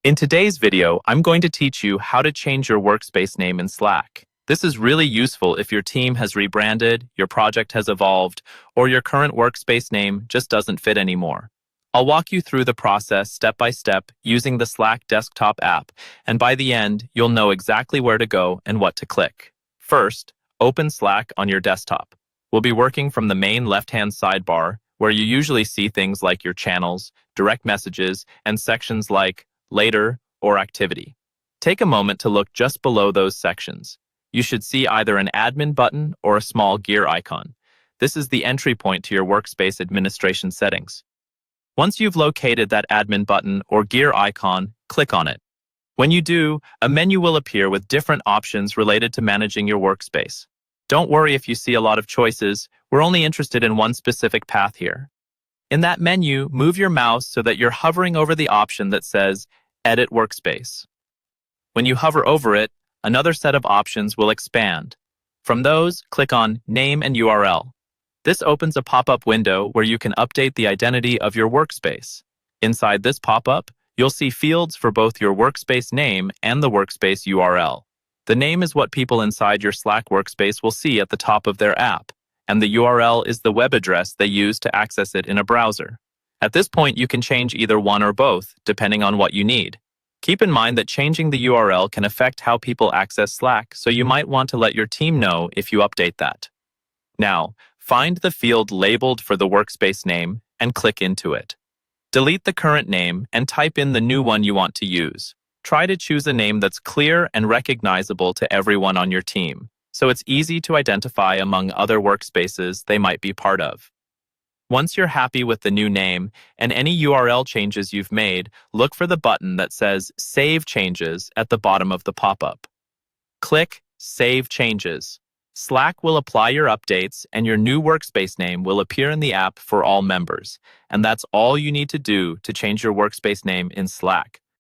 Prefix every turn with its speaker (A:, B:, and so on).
A: In today's video, I'm going to teach you how to change your workspace name in Slack. This is really useful if your team has rebranded, your project has evolved, or your current workspace name just doesn't fit anymore. I'll walk you through the process step by step using the Slack desktop app, and by the end, you'll know exactly where to go and what to click. First, open Slack on your desktop. We'll be working from the main left-hand sidebar, where you usually see things like your channels, direct messages, and sections like later, or activity. Take a moment to look just below those sections. You should see either an admin button or a small gear icon. This is the entry point to your workspace administration settings. Once you've located that admin button or gear icon, click on it. When you do, a menu will appear with different options related to managing your workspace. Don't worry if you see a lot of choices. We're only interested in one specific path here. In that menu, move your mouse so that you're hovering over the option that says Edit Workspace. When you hover over it, another set of options will expand. From those, click on Name and URL. This opens a pop-up window where you can update the identity of your workspace. Inside this pop-up, you'll see fields for both your workspace name and the workspace URL. The name is what people inside your Slack workspace will see at the top of their app, and the URL is the web address they use to access it in a browser. At this point, you can change either one or both, depending on what you need. Keep in mind that changing the URL can affect how people access Slack, so you might want to let your team know if you update that. Now, find the field labeled for the workspace name and click into it. Delete the current name and type in the new one you want to use. Try to choose a name that's clear and recognizable to everyone on your team, so it's easy to identify among other workspaces they might be part of. Once you're happy with the new name and any URL changes you've made, look for the button that says Save Changes at the bottom of the pop-up. Click Save Changes. Slack will apply your updates and your new workspace name will appear in the app for all members. And that's all you need to do to change your workspace name in Slack.